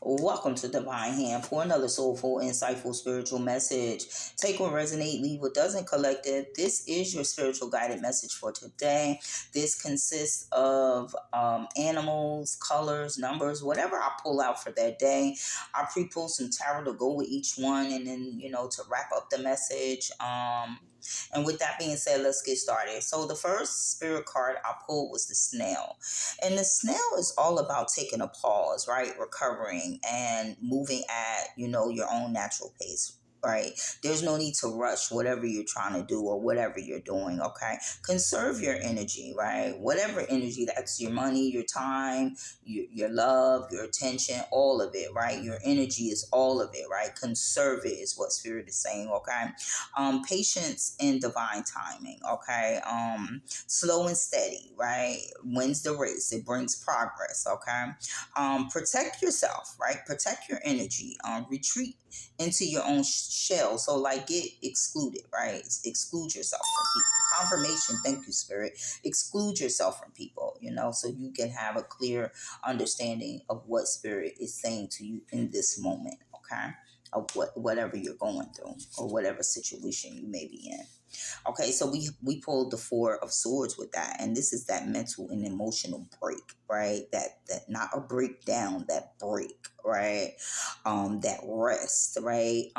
Welcome to Divine Hand for another soulful, insightful, spiritual message. Take what resonate, leave what doesn't. Collective. This is your spiritual guided message for today. This consists of animals, colors, numbers, whatever I pull out for that day. I pre-pull some tarot to go with each one, and then to wrap up the message. And with that being said, let's get started. So the first spirit card I pulled was the snail. And the snail is all about taking a pause, right? Recovering and moving at, your own natural pace. Right. There's no need to rush whatever you're trying to do or whatever you're doing. Okay. Conserve your energy, right? Whatever energy, that's your money, your time, your love, your attention, all of it, right? Your energy is all of it, right? Conserve it is what spirit is saying. Okay. Patience and divine timing. Okay. Slow and steady, right? Wins the race. It brings progress. Okay. Protect yourself, right? Protect your energy. Retreat into your own shell. So like get excluded, right? Exclude yourself from people. Confirmation. Thank you, spirit. Exclude yourself from people, so you can have a clear understanding of what spirit is saying to you in this moment. Okay. Of whatever you're going through or whatever situation you may be in. Okay, so we pulled the Four of Swords with that, and this is that mental and emotional break, right? That not a breakdown, that break, right? That rest, right?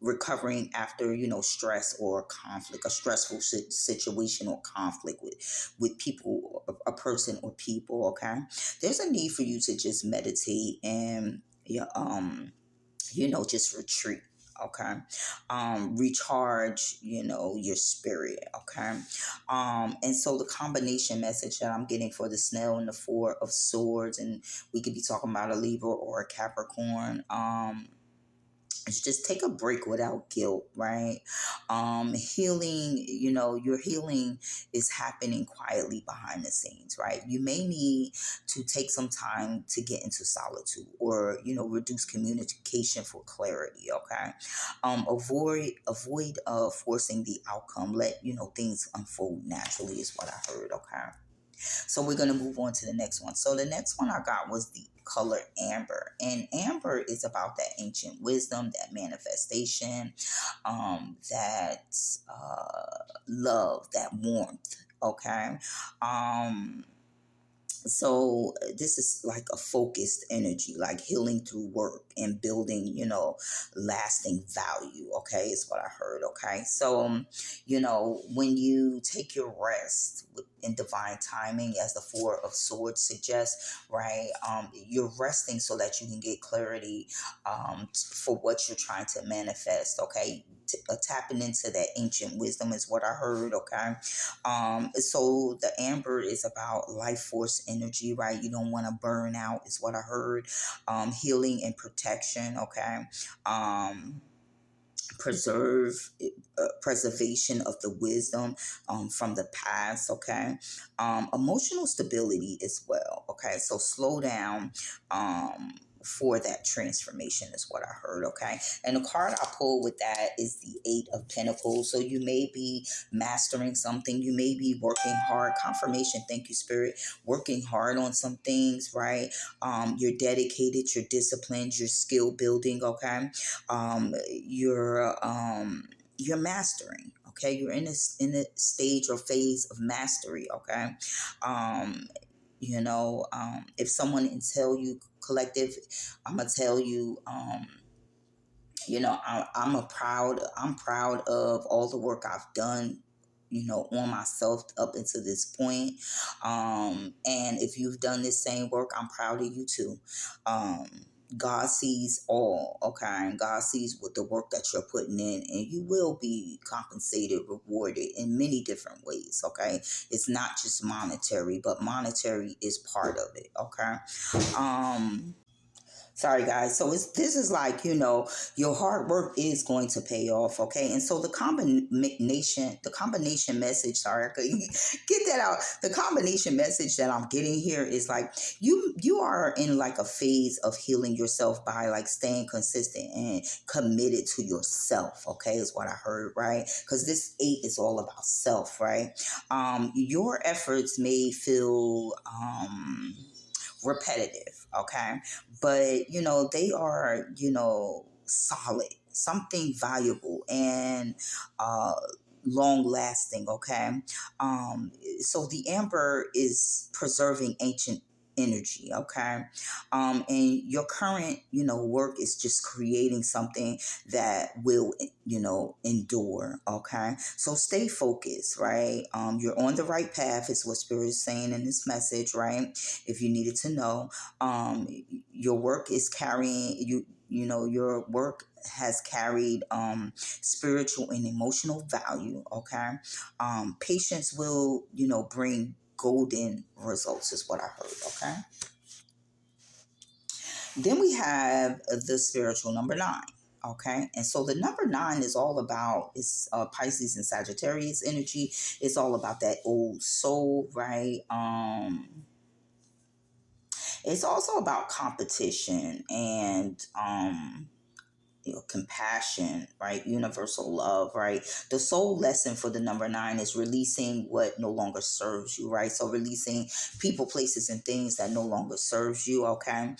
Recovering after stress or conflict, a stressful situation or conflict with people, a person or people. Okay, there's a need for you to just meditate and just retreat. Okay. Recharge, your spirit. Okay. And so the combination message that I'm getting for the snail and the Four of Swords, and we could be talking about a Libra or a Capricorn. It's just take a break without guilt, right? Healing, your healing is happening quietly behind the scenes, right? You may need to take some time to get into solitude or, reduce communication for clarity, okay? Avoid forcing the outcome. Let, things unfold naturally is what I heard, okay? So we're going to move on to the next one. So the next one I got was the color amber. And amber is about that ancient wisdom, that manifestation, that love, that warmth. Okay. So this is like a focused energy, like healing through work and building, lasting value. Okay, is what I heard. Okay, so when you take your rest in divine timing, as the Four of Swords suggests, right? You're resting so that you can get clarity for what you're trying to manifest. Okay, tapping into that ancient wisdom is what I heard. Okay, so the amber is about life force energy, right? You don't want to burn out is what I heard. Healing and protection. Okay. Preservation of the wisdom from the past. Okay. Emotional stability as well. Okay, so slow down for that transformation is what I heard. Okay, and the card I pulled with that is the Eight of Pentacles. So you may be mastering something, you may be working hard. Confirmation. Thank you, spirit. Working hard on some things, right? You're dedicated, you're disciplined, you're skill building. Okay. You're mastering. Okay, you're in a stage or phase of mastery. Okay. If someone can tell you, collective, I'm gonna tell you, I'm proud of all the work I've done, on myself up until this point. And if you've done this same work, I'm proud of you too. God sees all, okay? And God sees what the work that you're putting in, and you will be compensated, rewarded in many different ways, okay? It's not just monetary, but monetary is part of it, okay? Sorry, guys. So this is like, your hard work is going to pay off, okay? And so the combination message, sorry, I couldn't get that out. The combination message that I'm getting here is like, you are in like a phase of healing yourself by like staying consistent and committed to yourself, okay, is what I heard, right? Because this 8 is all about self, right? Your efforts may feel repetitive, Okay. But, they are, solid, something valuable and uh, long lasting. Okay. Um, so the amber is preserving ancient energy. Okay. And your current, work is just creating something that will, endure. Okay. So stay focused, right? You're on the right path, is what Spirit is saying in this message, right? If you needed to know, um, your work is carrying you. Your work has carried spiritual and emotional value. Okay. Patience will, bring golden results, is what I heard. Okay. Then we have the spiritual number nine. Okay. And so the number nine is all about, it's Pisces and Sagittarius energy. It's all about that old soul, right? It's also about competition and compassion, right? Universal love, right? The soul lesson for the number nine is releasing what no longer serves you, right? So releasing people, places, and things that no longer serves you. Okay.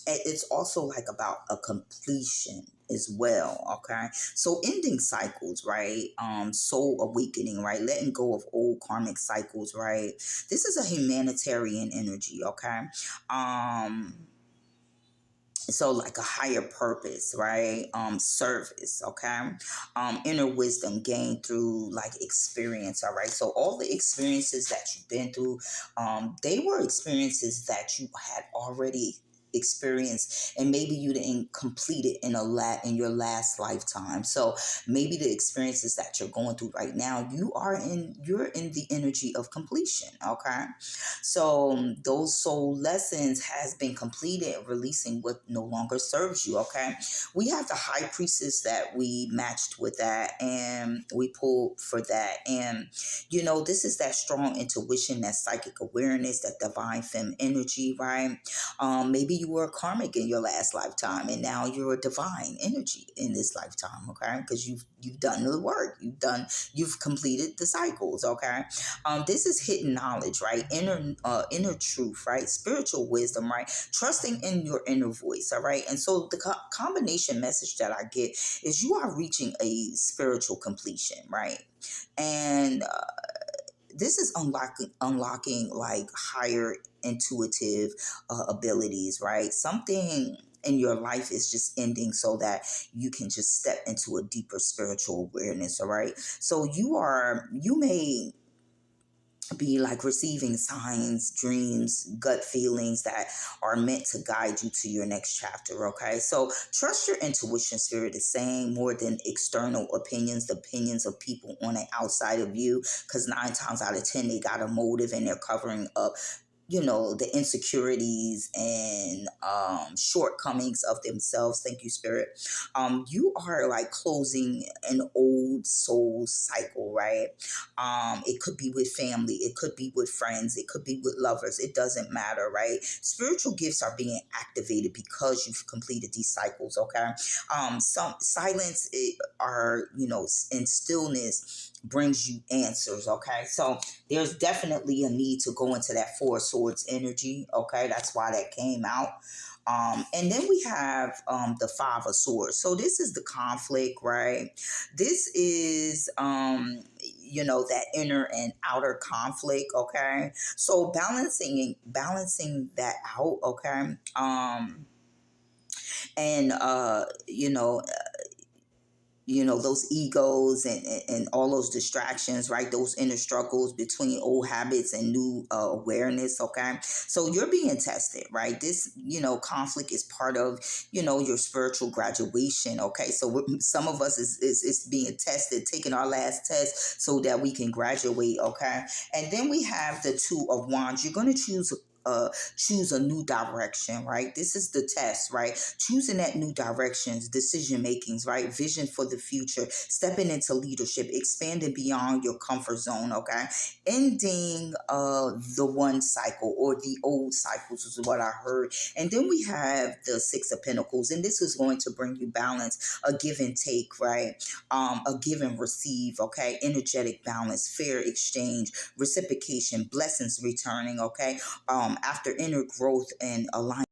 It's also like about a completion as well. Okay. So ending cycles, right? Soul awakening, right? Letting go of old karmic cycles, right? This is a humanitarian energy. Okay. So like a higher purpose, right? Service. Okay. Inner wisdom gained through like experience. All right. So all the experiences that you've been through, they were experiences that you had already experienced, and maybe you didn't complete it in your last lifetime. So maybe the experiences that you're going through right now, you're in the energy of completion. Okay. So those soul lessons has been completed, releasing what no longer serves you. Okay. We have the high priestess that we matched with that, and we pulled for that. And, this is that strong intuition, that psychic awareness, that divine femme energy, right? Maybe you were karmic in your last lifetime, and now you're a divine energy in this lifetime. Okay. Because you've done the work. You've completed the cycles. Okay. This is hidden knowledge, right? Inner truth, right? Spiritual wisdom, right? Trusting in your inner voice, all right? And so the combination message that I get is you are reaching a spiritual completion, right? And this is unlocking like higher intuitive abilities, right? Something in your life is just ending so that you can just step into a deeper spiritual awareness, all right? So you may be like receiving signs, dreams, gut feelings that are meant to guide you to your next chapter. Okay. So trust your intuition, Spirit is saying, more than external opinions, the opinions of people on the outside of you. Because 9 times out of 10, they got a motive and they're covering up the insecurities and shortcomings of themselves. Thank you, Spirit. You are like closing an old soul cycle, right? It could be with family, it could be with friends, it could be with lovers. It doesn't matter, right? Spiritual gifts are being activated because you've completed these cycles. Okay. Some silence and stillness brings you answers. Okay. So there's definitely a need to go into that Four Swords energy. Okay. That's why that came out. And then we have the Five of Swords. So this is the conflict, right? This is that inner and outer conflict. Okay. So balancing that out. Okay. And those egos and all those distractions, right? Those inner struggles between old habits and new awareness. Okay. So you're being tested, right? This, conflict is part of, your spiritual graduation. Okay. So some of us is being tested, taking our last test so that we can graduate. Okay. And then we have the Two of Wands. You're going to choose a new direction, right? This is the test, right? Choosing that new directions, decision makings, right? Vision for the future, stepping into leadership, expanding beyond your comfort zone. Okay. Ending the one cycle or the old cycles is what I heard. And then we have the Six of Pentacles, and this is going to bring you balance, a give and take, right? A give and receive. Okay. Energetic balance, fair exchange, reciprocation, blessings returning. Okay. after inner growth and alignment.